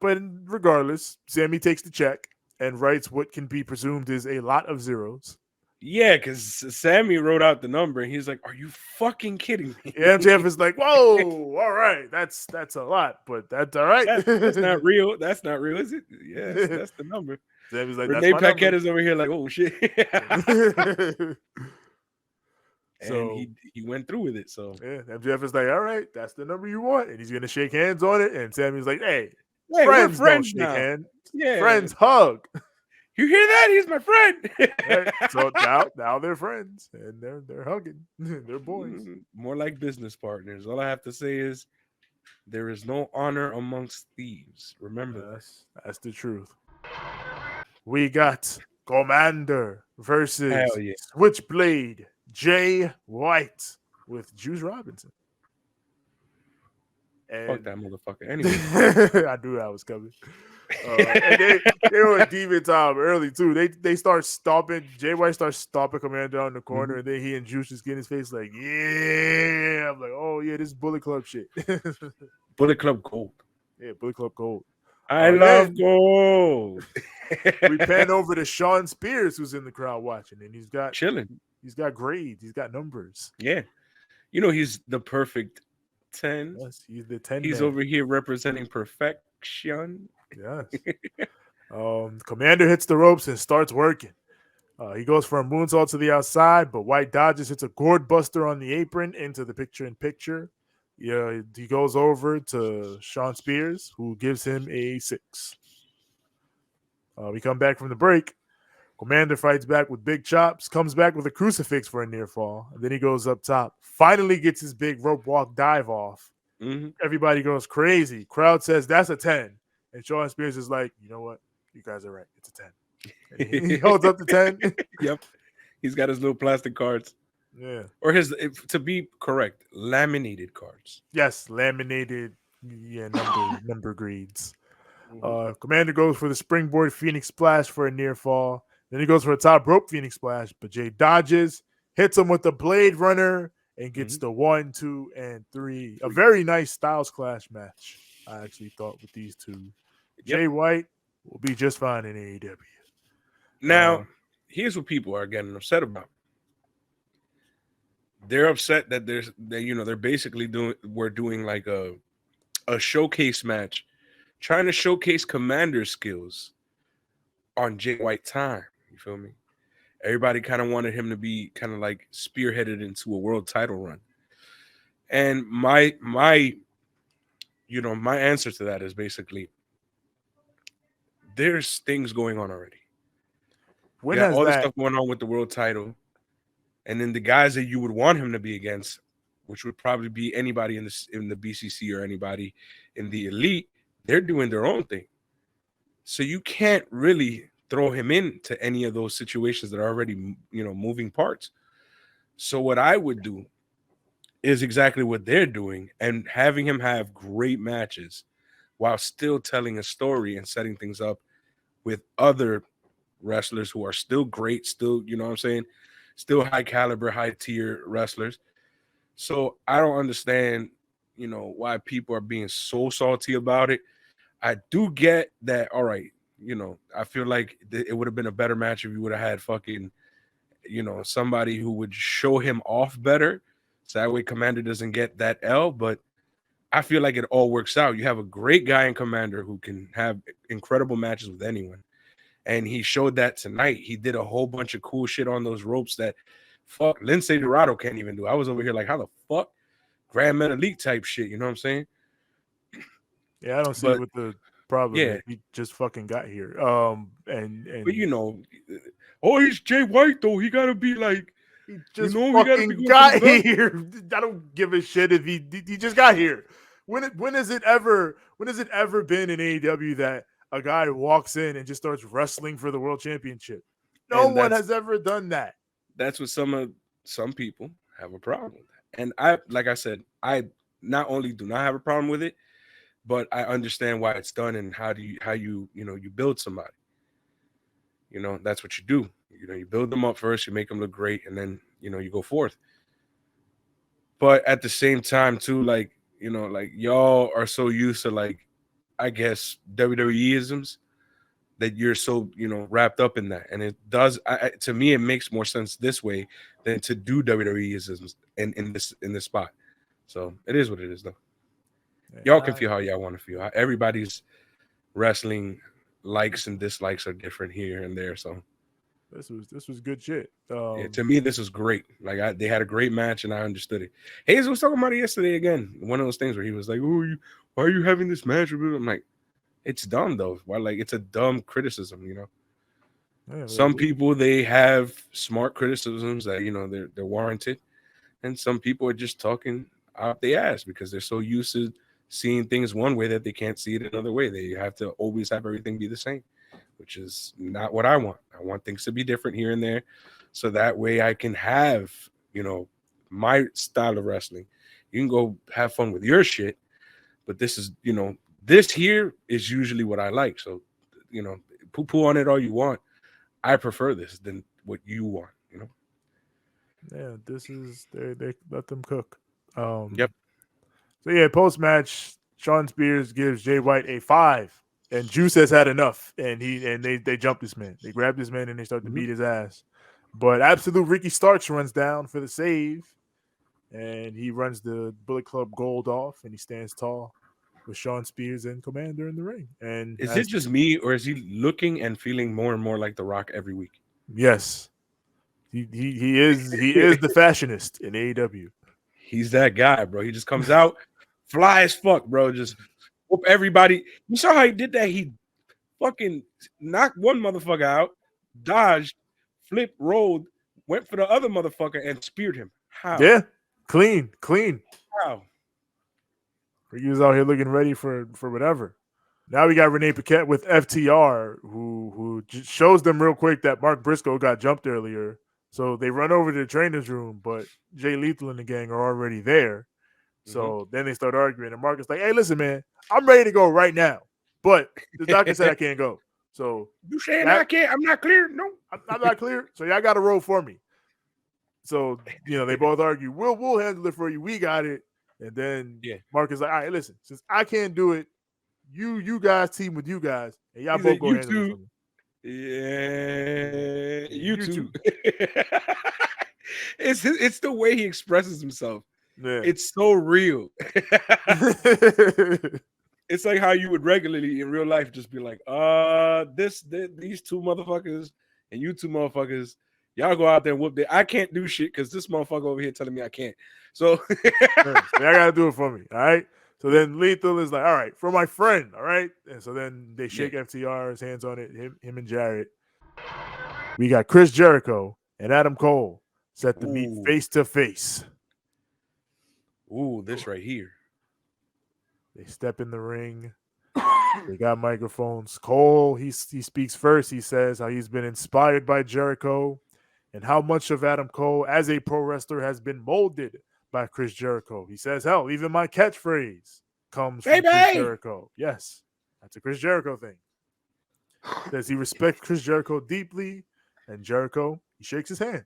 But regardless, Sammy takes the check and writes what can be presumed is a lot of zeros. Yeah, because Sammy wrote out the number and he's like, are you fucking kidding me? MJF is like, whoa, all right, that's a lot, but that's all right. That's not real. That's not real, is it? Yeah, that's the number. Sammy's like, Renee Paquette is over here like, oh shit. So and he went through with it. So yeah, MJF is like, all right, that's the number you want, and he's gonna shake hands on it. And Sammy's like, hey, friends don't shake hands. Yeah, friends hug. You hear that? He's my friend. Right? So now they're friends and they're hugging. They're boys. More like business partners. All I have to say is there is no honor amongst thieves. Remember, that's the truth. We got Commander versus Switchblade Jay White with Juice Robinson. And fuck that motherfucker. Anyway, I knew that was coming. And they were in demon time early too. They start stomping. Jay White starts stomping Commander on the corner, and then he and Juice just get in his face like, yeah. I'm like, oh yeah, this is Bullet Club shit. Bullet Club Gold. Yeah, Bullet Club Gold. I love gold. We pan over to Sean Spears, who's in the crowd watching, and he's got chilling. He's got grades. He's got numbers. Yeah, you know he's the perfect 10. Yes, he's the 10. He's over here representing perfection. Yes. Commander hits the ropes and starts working. He goes for a moonsault to the outside, but White dodges, hits a gourd buster on the apron into the picture-in-picture. Yeah, he goes over to Sean Spears, who gives him a 6. We come back from the break. Commander fights back with big chops, comes back with a crucifix for a near fall, and then he goes up top. Finally gets his big rope walk dive off. Mm-hmm. Everybody goes crazy. Crowd says that's a 10. And Sean Spears is like, you know what? You guys are right. It's a 10. And he holds up the 10. Yep. He's got his little plastic cards. Yeah. Or his, to be correct, laminated cards. Yes, laminated, number grades. Commander goes for the springboard Phoenix Splash for a near fall. Then he goes for a top rope Phoenix Splash, but Jay dodges, hits him with the Blade Runner, and gets the 1, 2, and 3. A very nice Styles Clash match, I actually thought, with these two. Jay White will be just fine in AEW. Now, here's what people are getting upset about. They're upset that they're basically doing like a showcase match, trying to showcase Commander skills on Jay White time. You feel me? Everybody kind of wanted him to be kind of like spearheaded into a world title run. And my answer to that is basically there's things going on already. When has all this stuff going on with the world title, and then the guys that you would want him to be against, which would probably be anybody in the BCC or anybody in the elite, they're doing their own thing. So you can't really throw him into any of those situations that are already, moving parts. So what I would do is exactly what they're doing and having him have great matches while still telling a story and setting things up with other wrestlers who are still great, still, you know what I'm saying? Still high caliber, high tier wrestlers. So I don't understand, why people are being so salty about it. I do get that, all right, I feel like it would have been a better match if you would have had fucking, somebody who would show him off better. So that way Commander doesn't get that L. But I feel like it all works out. You have a great guy in Commander who can have incredible matches with anyone. And he showed that tonight. He did a whole bunch of cool shit on those ropes that fuck Lindsay Dorado can't even do. I was over here like, how the fuck? Grand Metalik type shit, you know what I'm saying? Yeah, I don't see But what the problem yeah, is. He just fucking got here. And but oh, he's Jay White though. He gotta be like, he just he gotta be fucking going for the got belt. here. I don't give a shit if he just got here. When has it ever been in AEW that a guy walks in and just starts wrestling for the world championship? No And one has ever done that. that's what some people have a problem with. And I, like I said, I not only do not have a problem with it, but I understand why it's done and how you build somebody. That's what you do. You build them up first, you make them look great, and then you go forth. But at the same time, too, like y'all are so used to, like, I guess WWE-isms that you're so wrapped up in that, and it does. To me, it makes more sense this way than to do WWE-isms in this spot. So it is what it is, though. Y'all can feel how y'all want to feel. Everybody's wrestling likes and dislikes are different here and there. So this was good shit. yeah, to me, this was great. Like they had a great match, and I understood it. Hayes was talking about it yesterday again. One of those things where he was like, "Oh, why are you having this match?" I'm like, it's dumb though. Why? Like, it's a dumb criticism. Yeah, some people, they have smart criticisms that they're warranted, and some people are just talking out their ass because they're so used to seeing things one way that they can't see it another way. They have to always have everything be the same, which is not what I want. I want things to be different here and there, so that way I can have my style of wrestling. You can go have fun with your shit, but this is this here is usually what I like. So poo on it all you want. I prefer this than what you want. Yeah, this is they let them cook. Yep. So yeah, post match, Sean Spears gives Jay White a 5, and Juice has had enough, and they jump this man. They grab this man and they start to beat his ass. But absolute Ricky Starks runs down for the save, and he runs the Bullet Club Gold off, and he stands tall with Sean Spears and Commander in the ring. And is it just me, or is he looking and feeling more and more like The Rock every week? Yes, he is the fashionist in AEW. He's that guy, bro. He just comes out, fly as fuck, bro. Just whoop everybody. You saw how he did that? He fucking knocked one motherfucker out, dodged, flipped, rolled, went for the other motherfucker, and speared him. How? Yeah, clean. How? He was out here looking ready for whatever. Now we got Renee Paquette with FTR, who just shows them real quick that Mark Briscoe got jumped earlier. So they run over to the trainer's room, but Jay Lethal and the gang are already there. So then they start arguing, and Mark is like, "Hey, listen, man, I'm ready to go right now, but the doctor said I can't go. So you saying I can't? I'm not clear. No, I'm not clear. So y'all got to roll for me." So they both argue. We'll handle it for you. We got it. And then Mark is like, "All right, listen, since I can't do it, you guys team with you guys, and y'all both go handle it for me." Yeah, you too. It's the way he expresses himself. Yeah. It's so real. It's like how you would regularly in real life just be like, these two motherfuckers and you two motherfuckers, y'all go out there and whoop it. I can't do shit because this motherfucker over here telling me I can't. So y'all gotta do it for me. All right. So then Lethal is like, all right, for my friend, all right? And so then they shake FTR's hands on it, him and Jarrett. We got Chris Jericho and Adam Cole set to meet face to face. Ooh, this right here. They step in the ring. They got microphones. Cole, he speaks first. He says how he's been inspired by Jericho and how much of Adam Cole as a pro wrestler has been molded by Chris Jericho. He says, hell, even my catchphrase comes from Chris Jericho. Yes, that's a Chris Jericho thing. Says he respects Chris Jericho deeply, and Jericho, he shakes his hand.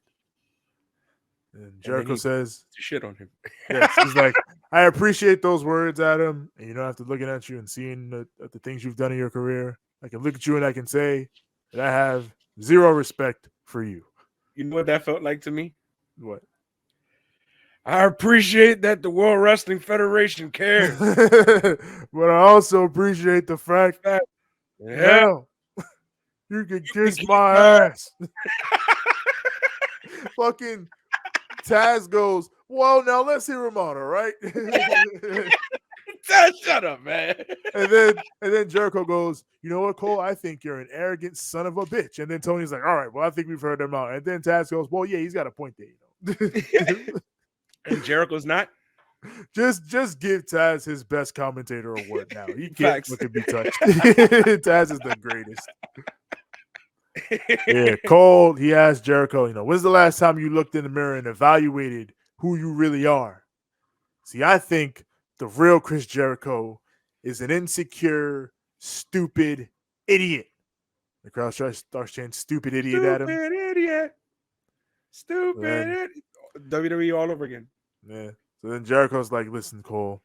And Jericho says, shit on him. yes, he's like, I appreciate those words, Adam. And you know, after looking at you and seeing the things you've done in your career, I can look at you and I can say that I have zero respect for you. You know what that felt like to me? What? I appreciate that the World Wrestling Federation cares. But I also appreciate the fact that, hell, you can kiss my ass. Fucking Taz goes, well, now let's hear him out, all right? Shut up, man. And then Jericho goes, you know what, Cole? I think you're an arrogant son of a bitch. And then Tony's like, all right, well, I think we've heard him out. And then Taz goes, well, yeah, he's got a point there, you know. And Jericho's not? Just give Taz his best commentator award now. He can't look and be touched. Taz is the greatest. Yeah, Cole, he asked Jericho, you know, when's the last time you looked in the mirror and evaluated who you really are? See, I think the real Chris Jericho is an insecure, stupid idiot. The crowd starts chanting stupid idiot at him. Stupid idiot. WWE all over again. Yeah. So then Jericho's like, listen, Cole,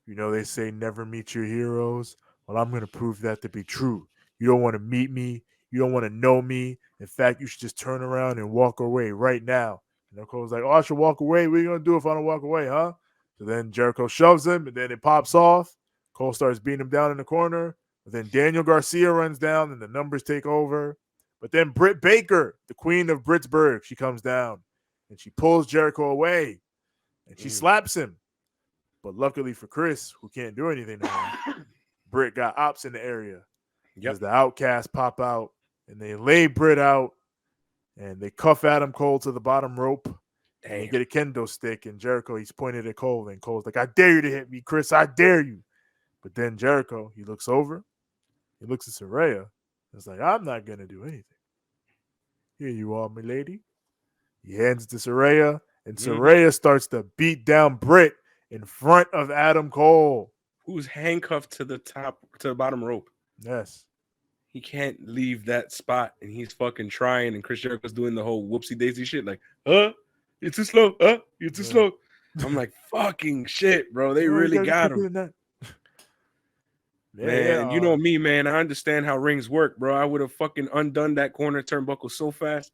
you know, they say never meet your heroes. Well, I'm going to prove that to be true. You don't want to meet me. You don't want to know me. In fact, you should just turn around and walk away right now. And Cole's like, oh, I should walk away. What are you going to do if I don't walk away, huh? So then Jericho shoves him, and then it pops off. Cole starts beating him down in the corner. But then Daniel Garcia runs down, and the numbers take over. But then Britt Baker, the queen of Brittsburg, she comes down, and she pulls Jericho away, and she slaps him. But luckily for Chris, who can't do anything now, Britt got ops in the area. As the Outcasts pop out, and they lay Britt out, and they cuff Adam Cole to the bottom rope. And they get a kendo stick, and Jericho, he's pointed at Cole, and Cole's like, I dare you to hit me, Chris. I dare you. But then Jericho, he looks over. He looks at Saraya. And it's like, I'm not going to do anything. Here you are, my lady. He hands it to Saraya, and Saraya starts to beat down Britt in front of Adam Cole, who's handcuffed to the bottom rope. Yes. He can't leave that spot, and he's fucking trying, and Chris Jericho's doing the whole whoopsie daisy shit, like, you're too slow, you're too slow. I'm like, fucking shit, bro. They really got him. Man, you know me, man. I understand how rings work, bro. I would have fucking undone that corner turnbuckle so fast.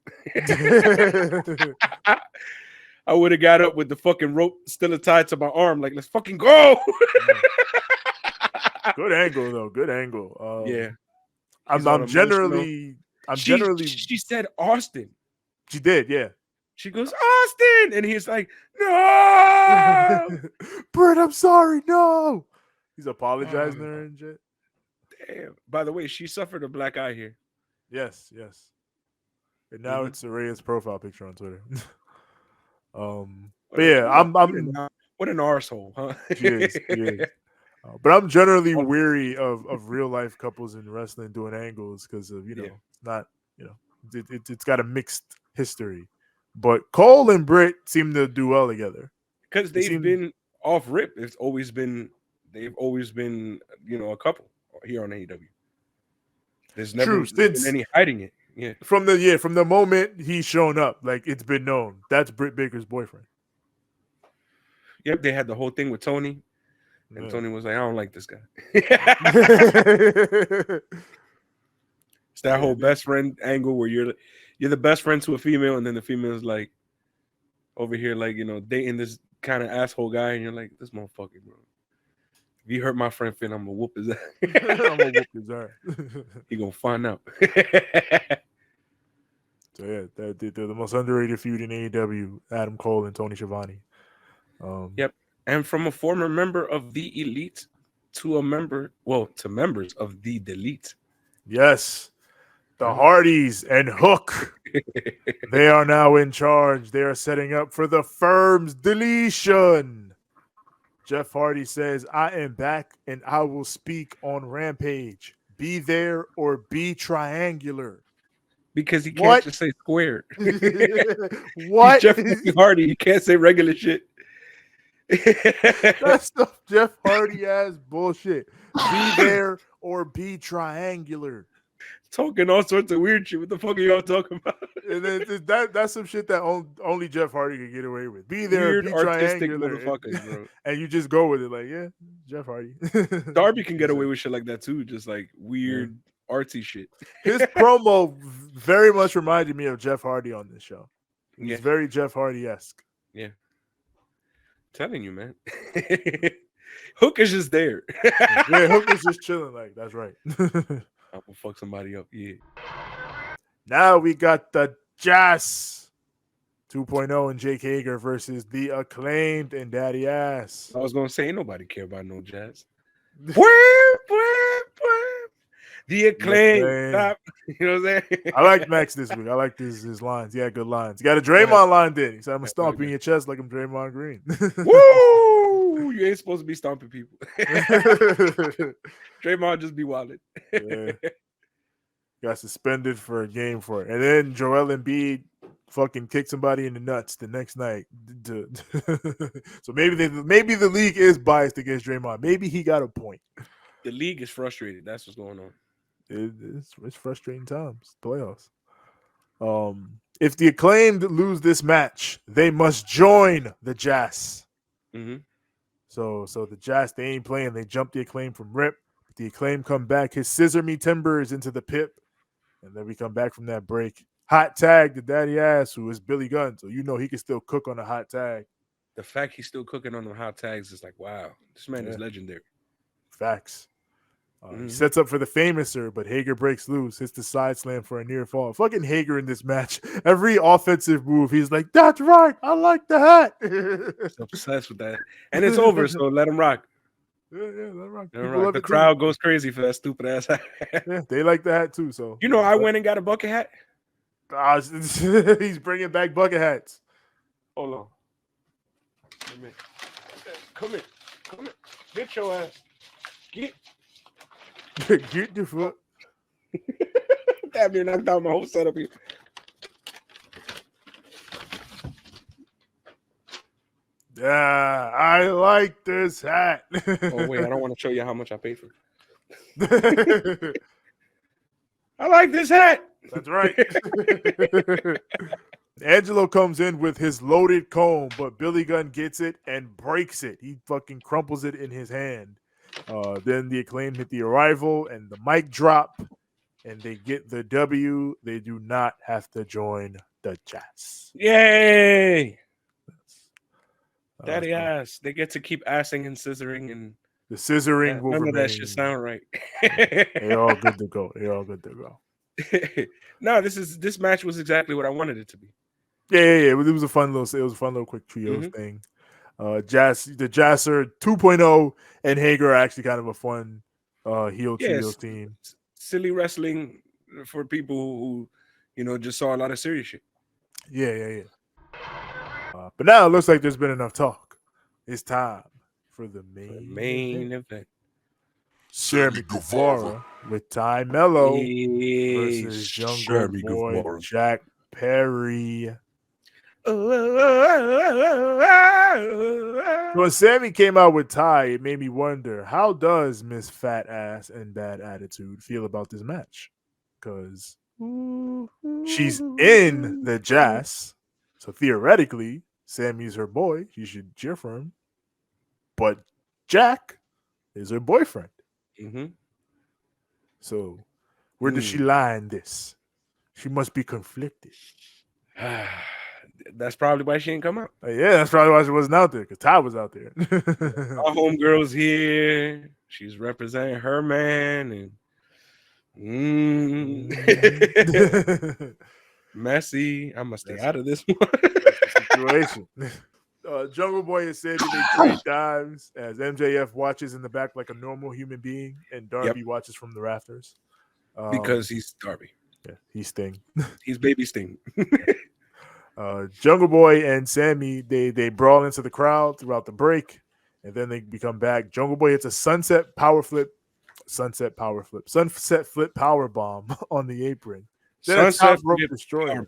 I would have got up with the fucking rope still tied to my arm, like, let's fucking go. Good angle, though. Good angle. Yeah. I'm generally. She said Austin. She did, yeah. She goes, Austin, and he's like, no, Britt, I'm sorry, no. He's apologizing to her and shit. Damn. By the way, she suffered a black eye here. Yes. And now it's Saraya's profile picture on Twitter. But yeah, I'm what an arsehole, huh? She is. But I'm generally weary of real life couples in wrestling doing angles because of it's not it's got a mixed history. But Cole and Britt seem to do well together because they've been off rip. They've always been a couple here on AEW. There's never been any hiding it. Yeah, from the moment he's shown up, like it's been known that's Britt Baker's boyfriend. Yep, they had the whole thing with Tony. And Tony was like, I don't like this guy. It's that whole best friend angle where you're the best friend to a female, and then the female is like over here, like, dating this kind of asshole guy, and you're like, this motherfucker, bro. If you hurt my friend Finn, I'm gonna whoop his ass. I'm gonna whoop his ass. He gonna find out. So yeah, they're the most underrated feud in AEW, Adam Cole and Tony Schiavone. Yep. And from a former member of the Elite to members of the Delete. Yes. The Hardys and Hook. They are now in charge. They are setting up for the Firm's deletion. Jeff Hardy says, I am back and I will speak on Rampage. Be there or be triangular. Because he What? can't just say square. What? He's Jeff fucking Hardy. He can't say regular shit. That's some Jeff Hardy ass bullshit. Be there or be triangular. Talking all sorts of weird shit. What the fuck are y'all talking about? And that's some shit that only Jeff Hardy can get away with. Be there, Weird be artistic triangular, motherfuckers, bro. and you just go with it. Like, yeah, Jeff Hardy. Darby can get away with shit like that too. Just like weird artsy shit. His promo very much reminded me of Jeff Hardy on this show. He's very Jeff Hardy-esque. Yeah. Telling you, man. Hook is just there. Yeah, Hook is just chilling. Like, that's right. I'm gonna fuck somebody up. Yeah. Now we got the Jazz 2.0 and Jake Hager versus the Acclaimed and Daddy Ass. I was gonna say, ain't nobody care about no Jazz. The Acclaimed. Stop. You know what I'm saying? I like Max this week. I like his lines. He had good lines. He got a Draymond line, did he? So I'm gonna stomp you in your chest like I'm Draymond Green. Woo! You ain't supposed to be stomping people. Draymond just be wilding. Yeah. Got suspended for a game for it. And then Joel Embiid fucking kicked somebody in the nuts the next night. So maybe the league is biased against Draymond. Maybe he got a point. The league is frustrated. That's what's going on. It's frustrating times. Playoffs. If the Acclaimed lose this match, they must join the Jazz. Mm-hmm. So the Jazz, they ain't playing. They jump the Acclaim from Rip. The Acclaim come back. His scissor me timbers into the pip. And then we come back from that break. Hot tag to Daddy Ass, who is Billy Gunn. So you know he can still cook on a hot tag. The fact he's still cooking on the hot tags is like, wow, this man is legendary. Facts. He sets up for the Famouser, but Hager breaks loose, hits the side slam for a near fall. Fucking Hager in this match. Every offensive move, he's like, that's right. I like the hat. He's obsessed with that. And it's over, so let him rock. Yeah, let him rock. Let him rock. The crowd goes crazy for that stupid ass hat. Yeah, they like the hat too. So you know, I went and got a bucket hat. He's bringing back bucket hats. Hold on. Come here. Get your ass. Get the foot. Damn, you knocked out my whole setup here. Yeah, I like this hat. Oh, wait, I don't want to show you how much I paid for it. I like this hat. That's right. Angelo comes in with his loaded comb, but Billy Gunn gets it and breaks it. He fucking crumples it in his hand. Then the Acclaim hit the Arrival and the mic drop, and they get the W. They do not have to join the Jazz. Yay! Daddy ass. They get to keep assing and scissoring, and the scissoring will none remain. of that shit sound right. They all good to go. No, this match was exactly what I wanted it to be. Yeah. It was a fun little quick trios thing. The Jazzer 2.0 and Hager are actually kind of a fun heel trios team. Silly wrestling for people who, just saw a lot of serious shit. Yeah. But now it looks like there's been enough talk. It's time for the main event. Sammy Guevara with Ty Mello versus Jungle Boy Jack Perry. When Sammy came out with Ty, it made me wonder, how does Miss Fat Ass and Bad Attitude feel about this match? Because she's in the Jazz, so theoretically, Sammy's her boy. She should cheer for him. But Jack is her boyfriend. Mm-hmm. So where does she lie in this? She must be conflicted. That's probably why she didn't come out. Yeah, that's probably why she wasn't out there, because Ty was out there. Our homegirl's here. She's representing her man. And messy. I'm going to stay out of this one. Situation. Jungle Boy has said that they trade dives as MJF watches in the back like a normal human being, and Darby watches from the rafters. Because he's Darby. Yeah, he's Sting. He's baby Sting. Jungle Boy and Sammy, they brawl into the crowd throughout the break. and then they become back. Jungle Boy hits a sunset flip power bomb on the apron. Then a top rope destroyer.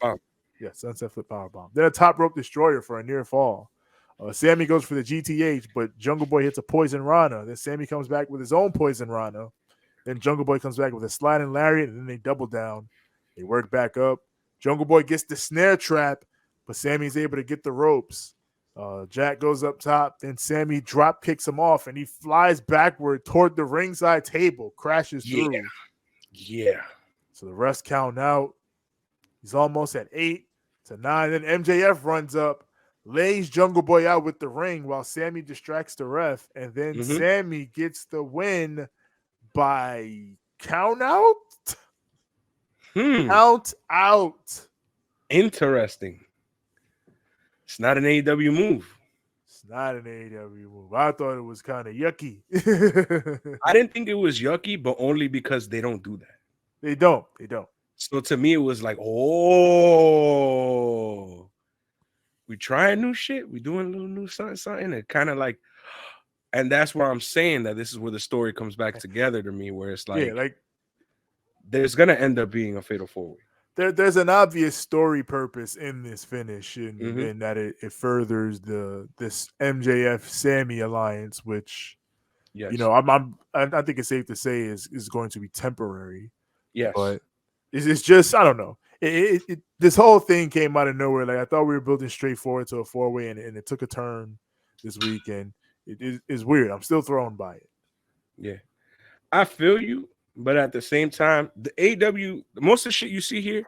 Yeah, sunset flip power bomb. Then a top rope destroyer for a near fall. Sammy goes for the GTH, but Jungle Boy hits a poison Rana. Then Sammy comes back with his own poison Rana. Then Jungle Boy comes back with a sliding lariat, and then they double down. They work back up. Jungle Boy gets the snare trap, but Sammy's able to get the ropes. Jack goes up top, then Sammy drop kicks him off, and he flies backward toward the ringside table, crashes through. Yeah. So the rest count out. He's almost at 8 to 9. Then MJF runs up, lays Jungle Boy out with the ring while Sammy distracts the ref, and then Sammy gets the win by count out. Count out. Interesting. It's not an AEW move. It's not an AEW move. I thought it was kind of yucky. I didn't think it was yucky, but only because they don't do that. They don't. So to me, it was like, oh, we trying new shit. We doing a little new something. And kind of like, and that's where I'm saying that this is where the story comes back together to me, where it's like, there's going to end up being a fatal four-way. There's an obvious story purpose in this finish, in that it furthers this MJF Sammy alliance, which, I think it's safe to say is going to be temporary. Yes, but it's just, I don't know. This whole thing came out of nowhere. Like, I thought we were building straight forward to a four-way, and it took a turn this week, and it's weird. I'm still thrown by it. Yeah, I feel you. But at the same time, the AEW, most of the shit you see here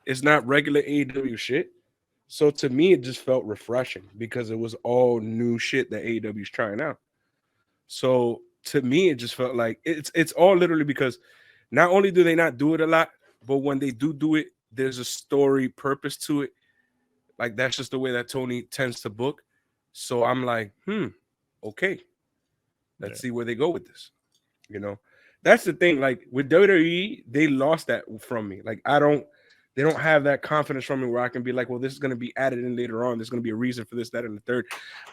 is not regular AEW shit. So to me, it just felt refreshing because it was all new shit that AEW is trying out. So to me, it just felt like it's all literally because not only do they not do it a lot, but when they do it, there's a story purpose to it. Like, that's just the way that Tony tends to book. So I'm like, okay, let's see where they go with this, That's the thing. Like, with WWE, they lost that from me. Like, they don't have that confidence from me where I can be like, well, this is going to be added in later on. There's going to be a reason for this, that, and the third.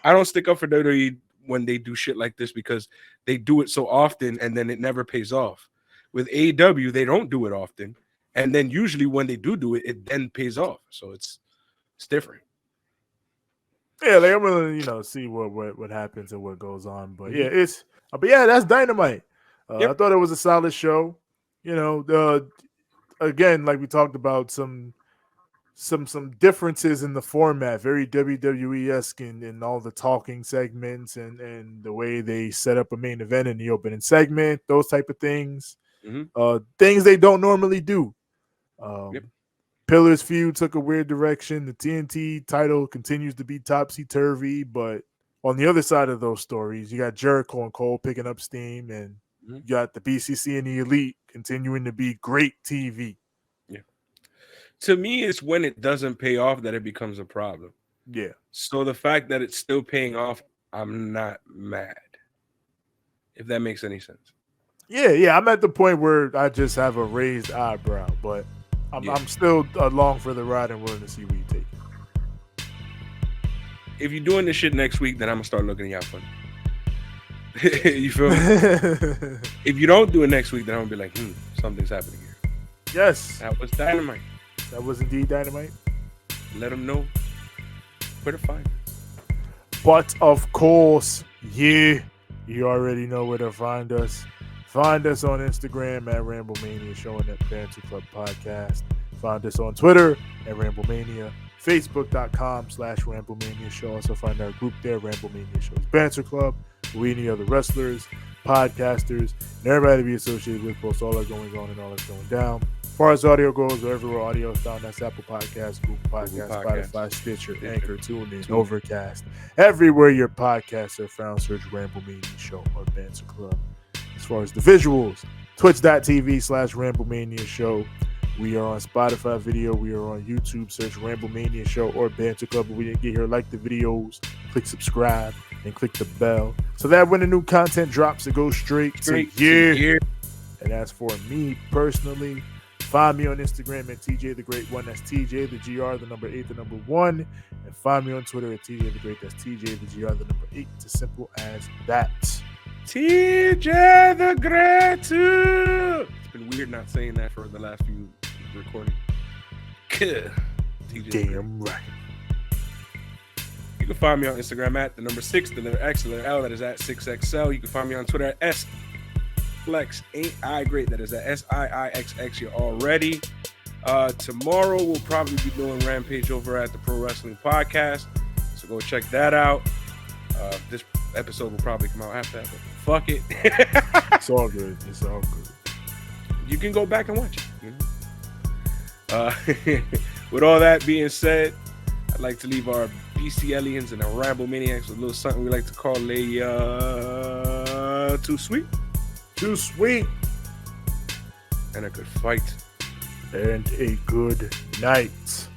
I don't stick up for WWE when they do shit like this because they do it so often and then it never pays off. With AEW, they don't do it often. And then usually when they do it, it then pays off. So it's different. Yeah, like, I'm gonna, see what happens and what goes on. But that's Dynamite. I thought it was a solid show. Again, like we talked about, some differences in the format, very WWE-esque in all the talking segments and the way they set up a main event in the opening segment, those type of things. Things they don't normally do. Pillars feud took a weird direction. The TNT title continues to be topsy-turvy, but on the other side of those stories, you got Jericho and Cole picking up steam, and you got the BCC and the Elite continuing to be great TV. Yeah. To me, it's when it doesn't pay off that it becomes a problem. Yeah. So the fact that it's still paying off, I'm not mad. If that makes any sense. Yeah. I'm at the point where I just have a raised eyebrow, but I'm still along for the ride and willing to see where you take it. If you're doing this shit next week, then I'm going to start looking at y'all funny. You feel me? If you don't do it next week, then I'm going to be like, something's happening here. Yes. That was Dynamite. That was indeed Dynamite. Let them know where to find us. But, of course, you already know where to find us. Find us on Instagram at Ramblemania Show and at Banter Club Podcast. Find us on Twitter at Ramblemania. Facebook.com/Ramblemania Show. Also find our group there, Ramblemania Show's Banter Club. We any other wrestlers, podcasters, and everybody to be associated with post all that's going on and all that's going down. As far as audio goes, wherever audio is found, that's Apple Podcasts, Google Podcasts, Spotify, Stitcher, Anchor, TuneIn, Overcast. Everywhere your podcasts are found, search Ramblemania Show or Banter Club. As far as the visuals, twitch.tv/Ramblemania Show. We are on Spotify video. We are on YouTube. Search Ramblemania Show or Banter Club. If we didn't get here, like the videos, click subscribe, and click the bell so that when the new content drops, it goes straight to you. And as for me personally, find me on Instagram at TJ the Great One. That's TJ the GR, the number 8, the number 1. And find me on Twitter at TJ the Great. That's TJ the GR, the number It's as simple as that. TJ the Great. It's been weird not saying that for the last few recordings. TJ. Damn right. You can find me on Instagram at the number 6, the letter X, the letter L. That is at 6XL. You can find me on Twitter at SFlex. Ain't I great? That is at SIIXX. You're already. Tomorrow we'll probably be doing Rampage over at the Pro Wrestling Podcast. So go check that out. This episode will probably come out after that, but fuck it. It's all good. It's all good. You can go back and watch it. With all that being said, I'd like to leave our BC aliens and our Ramble Maniacs with a little something we like to call a too sweet. Too sweet. And a good fight. And a good night.